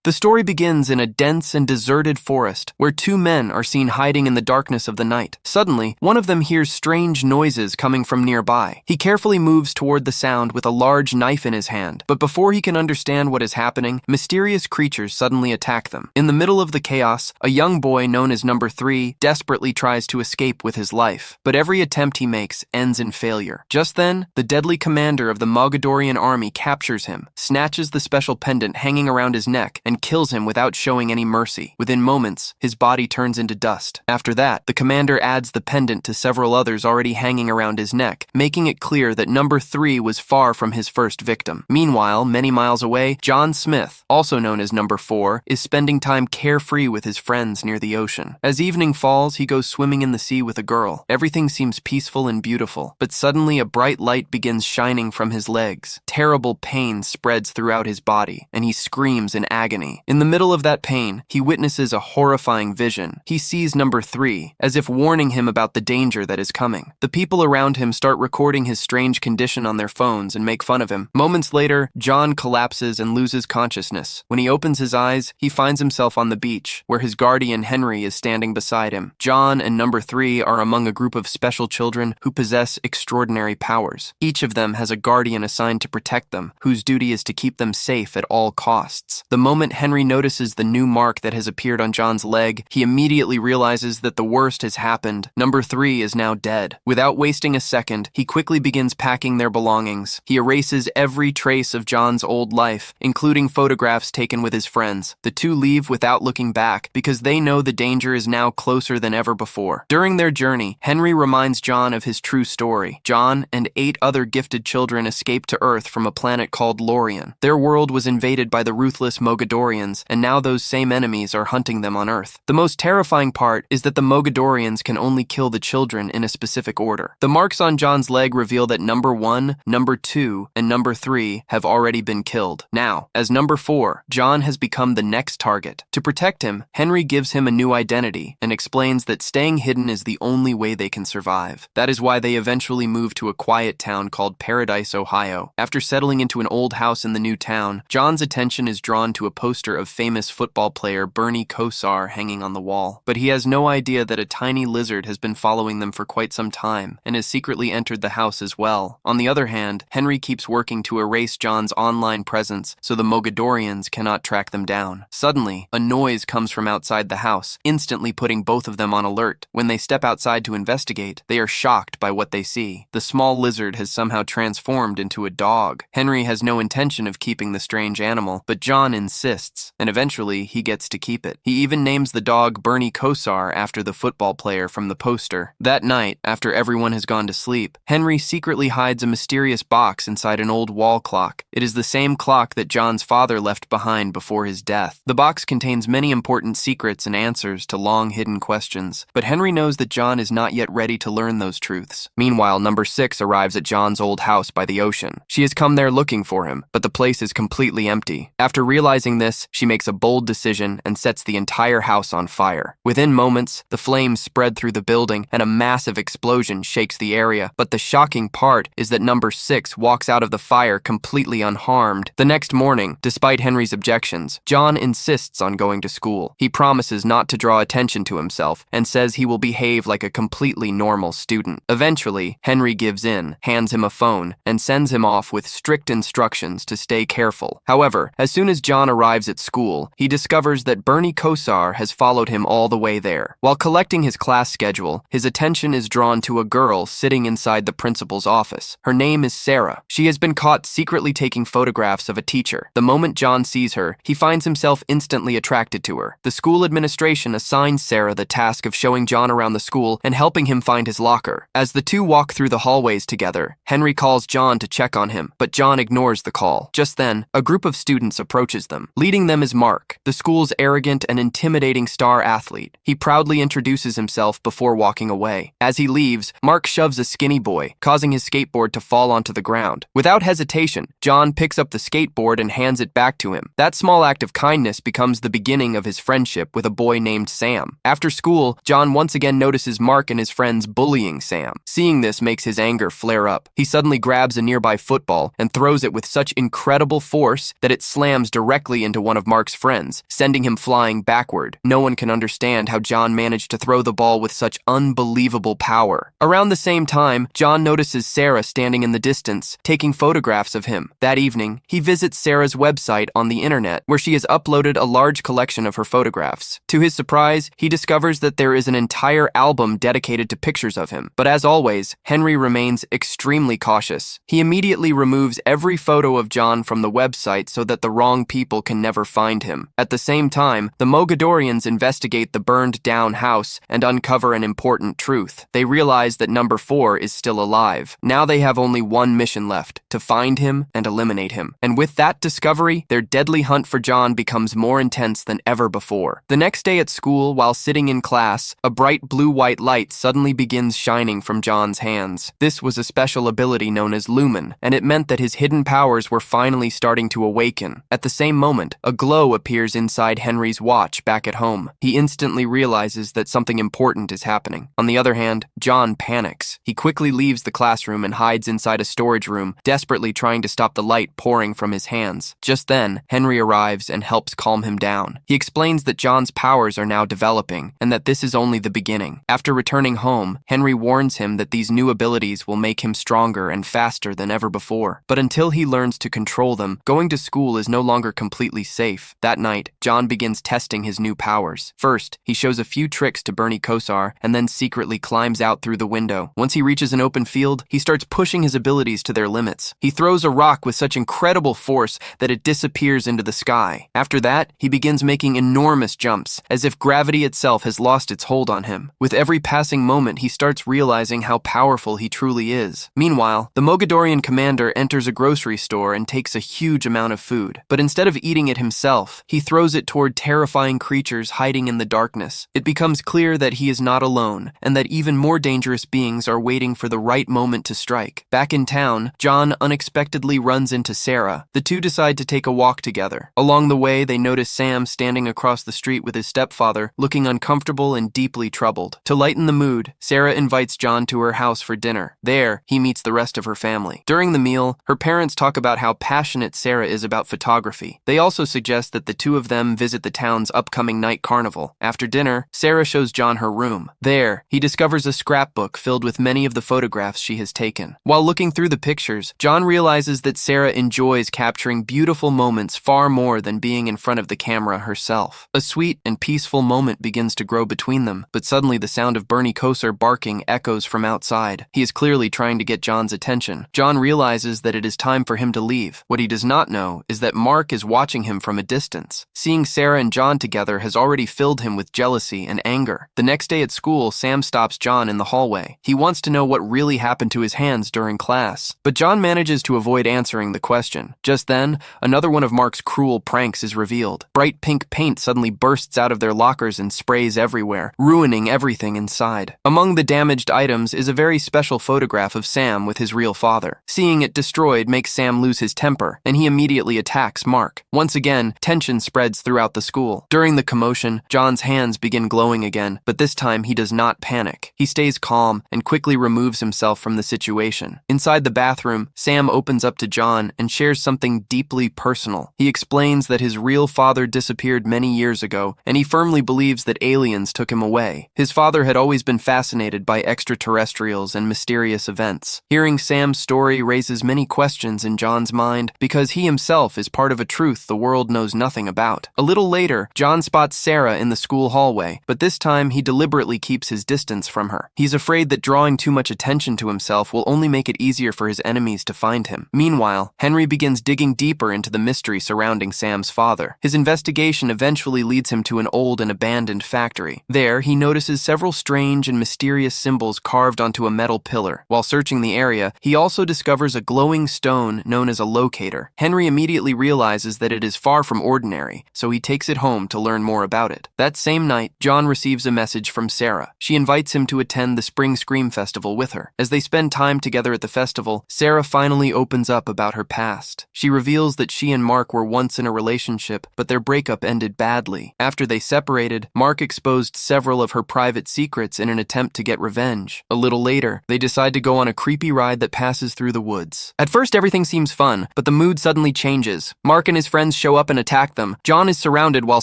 The story begins in a dense and deserted forest where two men are seen hiding in the darkness of the night. Suddenly, one of them hears strange noises coming from nearby. He carefully moves toward the sound with a large knife in his hand, but before he can understand what is happening, mysterious creatures suddenly attack them. In the middle of the chaos, a young boy known as Number 3 desperately tries to escape with his life, but every attempt he makes ends in failure. Just then, the deadly commander of the Mogadorian army captures him, snatches the special pendant hanging around his neck, and kills him without showing any mercy. Within moments, his body turns into dust. After that, the commander adds the pendant to several others already hanging around his neck, making it clear that Number 3 was far from his first victim. Meanwhile, many miles away, John Smith, also known as Number 4, is spending time carefree with his friends near the ocean. As evening falls, he goes swimming in the sea with a girl. Everything seems peaceful and beautiful, but suddenly a bright light begins shining from his legs. Terrible pain spreads throughout his body, and he screams in agony. In the middle of that pain, he witnesses a horrifying vision. He sees Number 3, as if warning him about the danger that is coming. The people around him start recording his strange condition on their phones and make fun of him. Moments later, John collapses and loses consciousness. When he opens his eyes, he finds himself on the beach, where his guardian Henry is standing beside him. John and Number 3 are among a group of special children who possess extraordinary powers. Each of them has a guardian assigned to protect them, whose duty is to keep them safe at all costs. The moment Henry notices the new mark that has appeared on John's leg, he immediately realizes that the worst has happened. Number 3 is now dead. Without wasting a second, he quickly begins packing their belongings. He erases every trace of John's old life, including photographs taken with his friends. The two leave without looking back because they know the danger is now closer than ever before. During their journey, Henry reminds John of his true story. John and 8 other gifted children escaped to Earth from a planet called Lorien. Their world was invaded by the ruthless Mogadorians, and now those same enemies are hunting them on Earth. The most terrifying part is that the Mogadorians can only kill the children in a specific order. The marks on John's leg reveal that Number 1, Number 2, and Number 3 have already been killed. Now, as Number 4, John has become the next target. To protect him, Henry gives him a new identity and explains that staying hidden is the only way they can survive. That is why they eventually move to a quiet town called Paradise, Ohio. After settling into an old house in the new town, John's attention is drawn to a poster of famous football player Bernie Kosar hanging on the wall. But he has no idea that a tiny lizard has been following them for quite some time and has secretly entered the house as well. On the other hand, Henry keeps working to erase John's online presence so the Mogadorians cannot track them down. Suddenly, a noise comes from outside the house, instantly putting both of them on alert. When they step outside to investigate, they are shocked by what they see. The small lizard has somehow transformed into a dog. Henry has no intention of keeping the strange animal, but John insists, and eventually he gets to keep it. He even names the dog Bernie Kosar after the football player from the poster. That night, after everyone has gone to sleep, Henry secretly hides a mysterious box inside an old wall clock. It is the same clock that John's father left behind before his death. The box contains many important secrets and answers to long-hidden questions, but Henry knows that John is not yet ready to learn those truths. Meanwhile, Number 6 arrives at John's old house by the ocean. She has come there looking for him, but the place is completely empty. After realizing this, she makes a bold decision and sets the entire house on fire. Within moments, the flames spread through the building and a massive explosion shakes the area, but the shocking part is that Number 6 walks out of the fire completely unharmed. The next morning, despite Henry's objections, John insists on going to school. He promises not to draw attention to himself and says he will behave like a completely normal student. Eventually, Henry gives in, hands him a phone, and sends him off with strict instructions to stay careful. However, as soon as John arrives at school, he discovers that Bernie Kosar has followed him all the way there. While collecting his class schedule, his attention is drawn to a girl sitting inside the principal's office. Her name is Sarah. She has been caught secretly taking photographs of a teacher. The moment John sees her, he finds himself instantly attracted to her. The school administration assigns Sarah the task of showing John around the school and helping him find his locker. As the two walk through the hallways together, Henry calls John to check on him, but John ignores the call. Just then, a group of students approaches them. Leading them is Mark, the school's arrogant and intimidating star athlete. He proudly introduces himself before walking away. As he leaves, Mark shoves a skinny boy, causing his skateboard to fall onto the ground. Without hesitation, John picks up the skateboard and hands it back to him. That small act of kindness becomes the beginning of his friendship with a boy named Sam. After school, John once again notices Mark and his friends bullying Sam. Seeing this makes his anger flare up. He suddenly grabs a nearby football and throws it with such incredible force that it slams directly into into one of Mark's friends, sending him flying backward. No one can understand how John managed to throw the ball with such unbelievable power. Around the same time, John notices Sarah standing in the distance, taking photographs of him. That evening, he visits Sarah's website on the internet, where she has uploaded a large collection of her photographs. To his surprise, he discovers that there is an entire album dedicated to pictures of him. But as always, Henry remains extremely cautious. He immediately removes every photo of John from the website so that the wrong people can never find him. At the same time, the Mogadorians investigate the burned-down house and uncover an important truth. They realize that number 4 is still alive. Now they have only one mission left: to find him and eliminate him. And with that discovery, their deadly hunt for John becomes more intense than ever before. The next day at school, while sitting in class, a bright blue-white light suddenly begins shining from John's hands. This was a special ability known as Lumen, and it meant that his hidden powers were finally starting to awaken. At the same moment, a glow appears inside Henry's watch back at home. He instantly realizes that something important is happening. On the other hand, John panics. He quickly leaves the classroom and hides inside a storage room, desperately trying to stop the light pouring from his hands. Just then, Henry arrives and helps calm him down. He explains that John's powers are now developing, and that this is only the beginning. After returning home, Henry warns him that these new abilities will make him stronger and faster than ever before. But until he learns to control them, going to school is no longer completely safe. That night, John begins testing his new powers. First, he shows a few tricks to Bernie Kosar and then secretly climbs out through the window. Once he reaches an open field, he starts pushing his abilities to their limits. He throws a rock with such incredible force that it disappears into the sky. After that, he begins making enormous jumps, as if gravity itself has lost its hold on him. With every passing moment, he starts realizing how powerful he truly is. Meanwhile, the Mogadorian commander enters a grocery store and takes a huge amount of food. But instead of eating it himself, he throws it toward terrifying creatures hiding in the darkness. It becomes clear that he is not alone, and that even more dangerous beings are waiting for the right moment to strike. Back in town, John unexpectedly runs into Sarah. The two decide to take a walk together. Along the way, they notice Sam standing across the street with his stepfather, looking uncomfortable and deeply troubled. To lighten the mood, Sarah invites John to her house for dinner. There, he meets the rest of her family. During the meal, her parents talk about how passionate Sarah is about photography. They also suggest that the two of them visit the town's upcoming night carnival. After dinner, Sarah shows John her room. There, he discovers a scrapbook filled with many of the photographs she has taken. While looking through the pictures, John realizes that Sarah enjoys capturing beautiful moments far more than being in front of the camera herself. A sweet and peaceful moment begins to grow between them, but suddenly the sound of Bernie Kosar barking echoes from outside. He is clearly trying to get John's attention. John realizes that it is time for him to leave. What he does not know is that Mark is watching him from a distance. Seeing Sarah and John together has already filled him with jealousy and anger. The next day at school, Sam stops John in the hallway. He wants to know what really happened to his hands during class, but John manages to avoid answering the question. Just then, another one of Mark's cruel pranks is revealed. Bright pink paint suddenly bursts out of their lockers and sprays everywhere, ruining everything inside. Among the damaged items is a very special photograph of Sam with his real father. Seeing it destroyed makes Sam lose his temper, and he immediately attacks Mark. Once again, tension spreads throughout the school. During the commotion, John's hands begin glowing again, but this time he does not panic. He stays calm and quickly removes himself from the situation. Inside the bathroom, Sam opens up to John and shares something deeply personal. He explains that his real father disappeared many years ago, and he firmly believes that aliens took him away. His father had always been fascinated by extraterrestrials and mysterious events. Hearing Sam's story raises many questions in John's mind, because he himself is part of a truth the world knows nothing about. A little later, John spots Sarah in the school hallway, but this time he deliberately keeps his distance from her. He's afraid that drawing too much attention to himself will only make it easier for his enemies to find him. Meanwhile, Henry begins digging deeper into the mystery surrounding Sam's father. His investigation eventually leads him to an old and abandoned factory. There, he notices several strange and mysterious symbols carved onto a metal pillar. While searching the area, he also discovers a glowing stone known as a locator. Henry immediately realizes that it is far from ordinary, so he takes it home to learn more about it. That same night, John receives a message from Sarah. She invites him to attend the Spring Scream Festival with her. As they spend time together at the festival, Sarah finally opens up about her past. She reveals that she and Mark were once in a relationship, but their breakup ended badly. After they separated, Mark exposed several of her private secrets in an attempt to get revenge. A little later, they decide to go on a creepy ride that passes through the woods. At first, everything seems fun, but the mood suddenly changes. Mark and his friends show up and attack them. John is surrounded while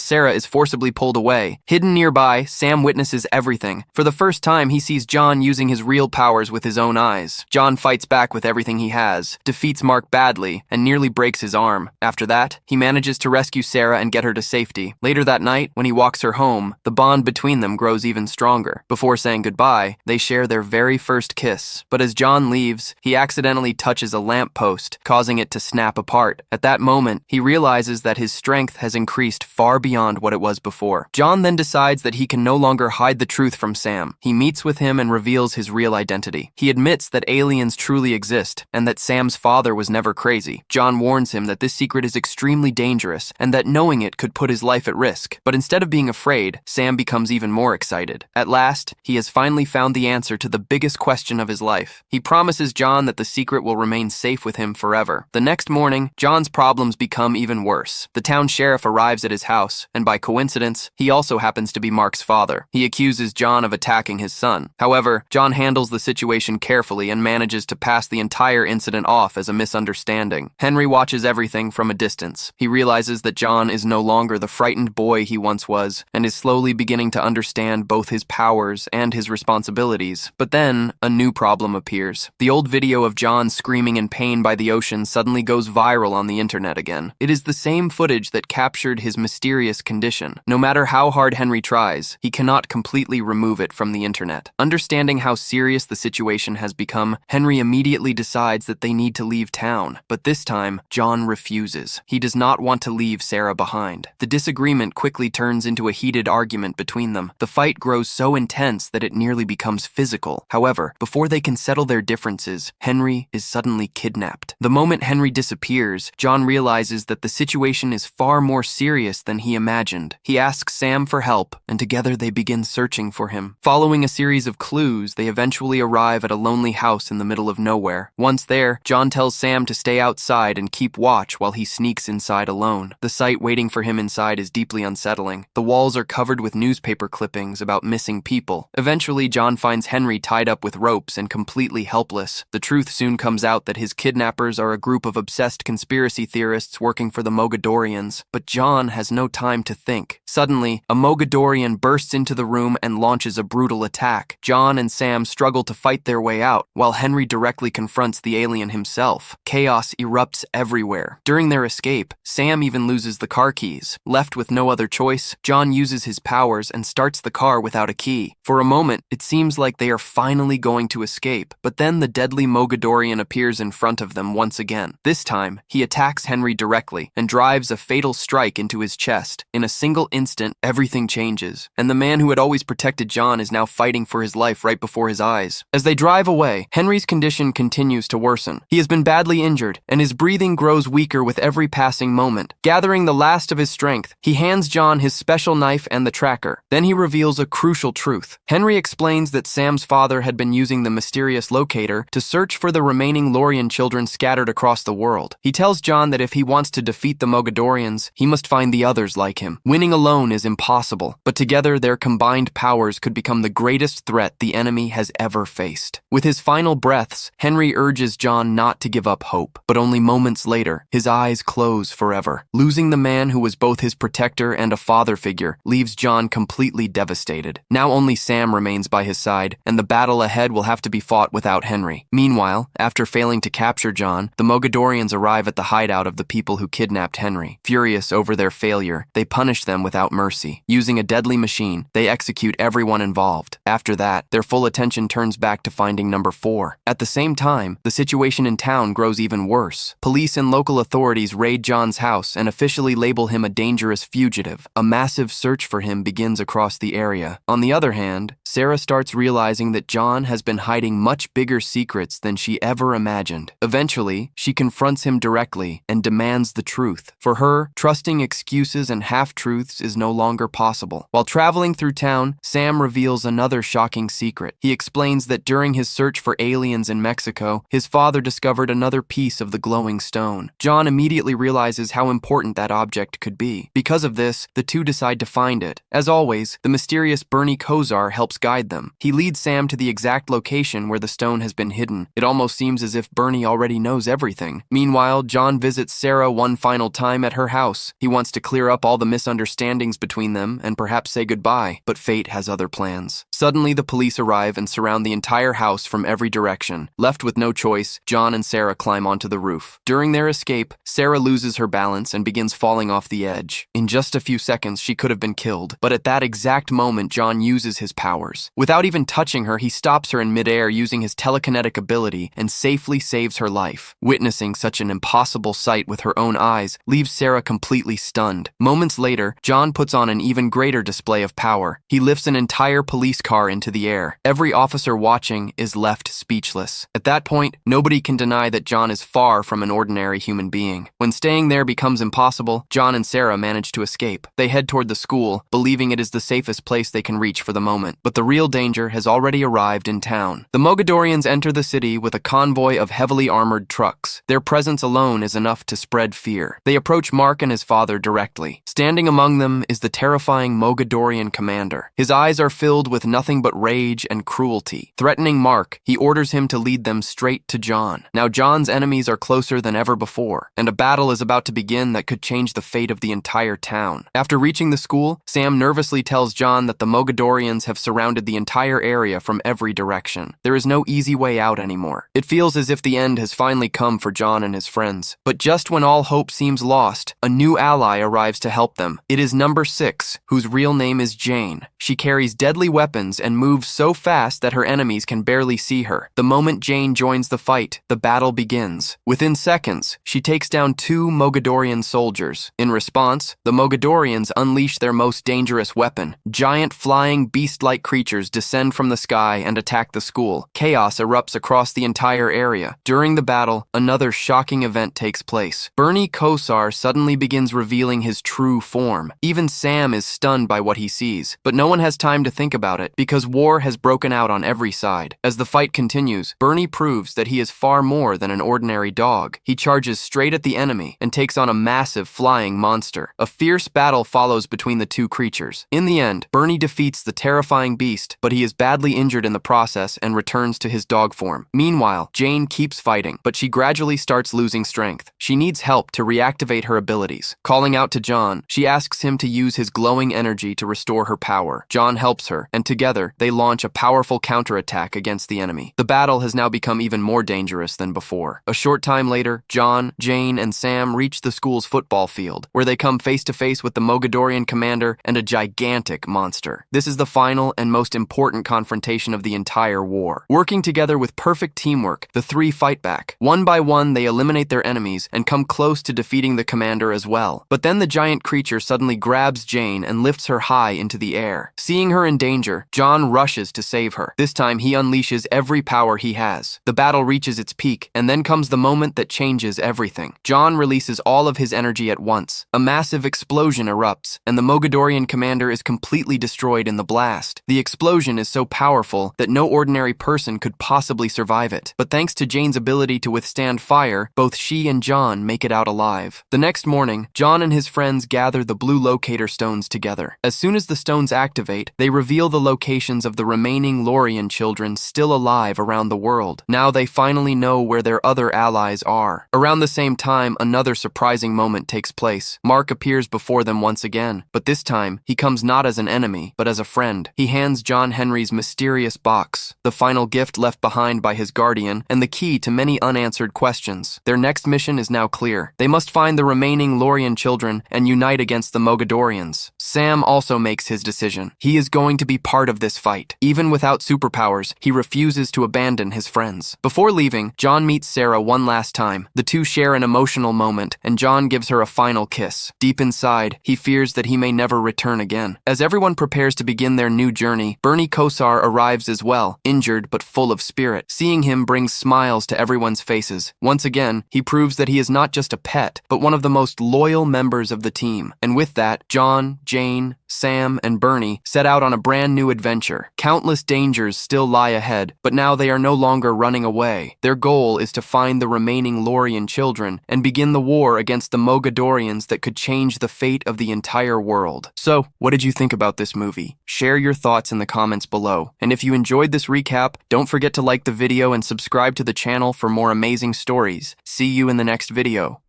Sarah is forcibly pulled away. Hidden nearby, Sam witnesses everything. For the first time, he sees John using his real powers with his own eyes. John fights back with everything he has, defeats Mark badly, and nearly breaks his arm. After that, he manages to rescue Sarah and get her to safety. Later that night, when he walks her home, the bond between them grows even stronger. Before saying goodbye, they share their very first kiss. But as John leaves, he accidentally touches a lamppost, causing it to snap apart. At that moment, he realizes that his strength has increased far beyond what it was before. John then decides that he can no longer hide the truth from Sam. He meets with him and reveals his real identity. He admits that aliens truly exist, and that Sam's father was never crazy. John warns him that this secret is extremely dangerous, and that knowing it could put his life at risk. But instead of being afraid, Sam becomes even more excited. At last, he has finally found the answer to the biggest question of his life. He promises John that the secret will remain safe with him forever. The next morning, John's problems become even worse. The town sheriff arrives at his house, and by coincidence, he also happens to be Mark's father. He accuses John of attacking his son. However, John handles the situation carefully and manages to pass the entire incident off as a misunderstanding. Henry watches everything from a distance. He realizes that John is no longer the frightened boy he once was, and is slowly beginning to understand both his powers and his responsibilities. But then, a new problem appears. The old video of John screaming in pain by the ocean suddenly goes viral on the internet again. It is the same footage that captured his mysterious condition. No matter how hard Henry tries, he cannot completely remove it from the internet. Understanding how serious the situation has become, Henry immediately decides that they need to leave town. But this time, John refuses. He does not want to leave Sarah behind. The disagreement quickly turns into a heated argument between them. The fight grows so intense that it nearly becomes physical. However, before they can settle their differences, Henry is suddenly kidnapped. The moment Henry disappears, John realizes that the situation is far more serious than he imagined. He asks Sam for help, and together they begin searching for him. Following a series of clues, they eventually arrive at a lonely house in the middle of nowhere. Once there, John tells Sam to stay outside and keep watch while he sneaks inside alone. The sight waiting for him inside is deeply unsettling. The walls are covered with newspaper clippings about missing people. Eventually, John finds Henry tied up with ropes and completely helpless. The truth soon comes out that his kidnappers are a group of obsessed conspiracy theorists working for the Mogadorians. But John has no time to think. Suddenly, a Mogadorian bursts into the room and launches a brutal attack. John and Sam struggle to fight their way out, while Henry directly confronts the alien himself. Chaos erupts everywhere. During their escape, Sam even loses the car keys. Left with no other choice, John uses his powers and starts the car without a key. For a moment, it seems like they are finally going to escape, but then the deadly Mogadorian appears in front of them once again. This time, he attacks Henry directly and drives a fatal strike into his chest. In a single instant, everything changes, and the man who had always protected John is now fighting for his life right before his eyes. As they drive away, Henry's condition continues to worsen. He has been badly injured, and his breathing grows weaker with every passing moment. Gathering the last of his strength, he hands John his special knife and the tracker. Then he reveals a crucial truth. Henry explains that Sam's father had been using the mysterious locator to search for the remaining Lorien children scattered across the world. He tells John that if he wants to defeat the Mogadorians, he must find the others like him. Winning alone is impossible, but together their combined powers could become the greatest threat the enemy has ever faced. With his final breaths, Henry urges John not to give up hope, but only moments later, his eyes close forever. Losing the man who was both his protector and a father figure leaves John completely devastated. Now only Sam remains by his side, and the battle ahead will have to be fought without Henry. Meanwhile, after failing to capture John, the Mogadorians arrive at the hideout of the people who kidnapped Henry. Furious over their failure, they punish them without mercy. Using a deadly machine, they execute everyone involved. After that, their full attention turns back to finding number 4. At the same time, the situation in town grows even worse. Police and local authorities raid John's house and officially label him a dangerous fugitive. A massive search for him begins across the area. On the other hand, Sarah starts realizing that John has been hiding much bigger secrets than she ever imagined. Eventually, she confronts him directly and demands the truth. For her, trusting excuses and half-truths is no longer possible. While traveling through town, Sam reveals another shocking secret. He explains that during his search for aliens in Mexico, his father discovered another piece of the glowing stone. John immediately realizes how important that object could be. Because of this, the two decide to find it. As always, the mysterious Bernie Kosar helps guide them. He leads Sam to the exact location where the stone has been hidden. It almost seems as if Bernie already knows everything. Meanwhile, John visits Sarah one final time at her house. He wants to clear up all the misunderstandings between them and perhaps say goodbye, but fate has other plans. Suddenly, the police arrive and surround the entire house from every direction. Left with no choice, John and Sarah climb onto the roof. During their escape, Sarah loses her balance and begins falling off the edge. In just a few seconds, she could have been killed, but at that exact moment, John uses his powers. Without even touching her, he stops her in midair using his telekinetic ability and safely saves her life. Witnessing such an impossible sight with her own eyes leaves Sarah completely stunned. Moments later, John puts on an even greater display of power. He lifts an entire police car into the air. Every officer watching is left speechless. At that point, nobody can deny that John is far from an ordinary human being. When staying there becomes impossible, John and Sarah manage to escape. They head toward the school, believing it is the safest place they can reach for the moment. But the real danger has already arrived in town. The Mogadorians enter the city with a convoy of heavily armored trucks. Their presence alone is enough to spread fear. They approach Mark and his father directly. Standing among them is the terrifying Mogadorian commander. His eyes are filled with nothing but rage and cruelty. Threatening Mark, he orders him to lead them straight to John. Now John's enemies are closer than ever before, and a battle is about to begin that could change the fate of the entire town. After reaching the school, Sam nervously tells John that the Mogadorians have surrounded the entire area from every direction. There is no easy way out anymore. It feels as if the end has finally come for John and his friends. But just when all hope seems lost, a new ally arrives to help them. It is number 6, whose real name is Jane. She carries deadly weapons and moves so fast that her enemies can barely see her. The moment Jane joins the fight, the battle begins. Within seconds, she takes down 2 Mogadorian soldiers. In response, the Mogadorians unleash their most dangerous weapon. Giant flying beast-like creatures descend from the sky and attack the school. Chaos erupts across the entire area. During the battle, another shocking event takes place. Bernie Kosar suddenly begins revealing his true form. Even Sam is stunned by what he sees, but no one has time to think about it because war has broken out on every side. As the fight continues, Bernie proves that he is far more than an ordinary dog. He charges straight at the enemy and takes on a massive flying monster. A fierce battle follows between the two creatures. In the end, Bernie defeats the terrifying beast, but he is badly injured in the process and returns to his dog form. Meanwhile, Jane keeps fighting, but she gradually starts losing strength. She needs help to reactivate her abilities. Calling out to John, she asks him to use his glowing energy to restore her power. John helps her, and together, they launch a powerful counterattack against the enemy. The battle has now become even more dangerous than before. A short time later, John, Jane, and Sam reach the school's football field, where they come face to face with the Mogadorian commander and a gigantic monster. This is the final and most important confrontation of the entire war. Working together with perfect teamwork, the 3 fight back. One by one, they eliminate their enemies and come close to defeating the commander as well. But then the giant creature suddenly grabs Jane and lifts her high into the air. Seeing her in danger, John rushes to save her. This time, he unleashes every power he has. The battle reaches its peak, and then comes the moment that changes everything. John releases all of his energy at once. A massive explosion erupts, and the Mogadorian commander is completely destroyed in the blast. The explosion is so powerful that no ordinary person could possibly survive it. But thanks to Jane's ability to withstand fire, both she and John make it out alive. The next morning, John and his friends gather the blue locator stones together. As soon as the stones activate, they reveal the locations of the remaining Lorien children still alive around the world. Now they finally know where their other allies are. Around the same time, another surprising moment takes place. Mark appears before them once again, but this time, he comes not as an enemy, but as a friend. He hands John Henry's mysterious box, the final gift left behind by his guardian, and the key to many unanswered questions. Their next mission is now clear. They must find the remaining Lorien children and unite against the Mogadorians. Sam also makes his decision. He is going to be part of this fight. Even without superpowers, he refuses to abandon his friends. Before leaving, John meets Sarah one last time. The two share an emotional moment, and John gives her a final kiss. Deep inside, he fears that he may never return again. As everyone prepares to begin their new journey, Bernie Kosar arrives as well, injured but full of spirit. Seeing him brings smiles to everyone's faces. Once again, he proves that he is not just a pet, but one of the most loyal members of the team. And with that, John, Jane, Sam, and Bernie set out on a brand new adventure. Countless dangers still lie ahead, but now they are no longer running away. Their goal is to find the remaining Lorien children and begin the war against the Mogadorians that could change the fate of the entire world. So, what did you think about this movie? Share your thoughts in the comments below. And if you enjoyed this recap, don't forget to like the video and subscribe to the channel for more amazing stories. See you in the next video.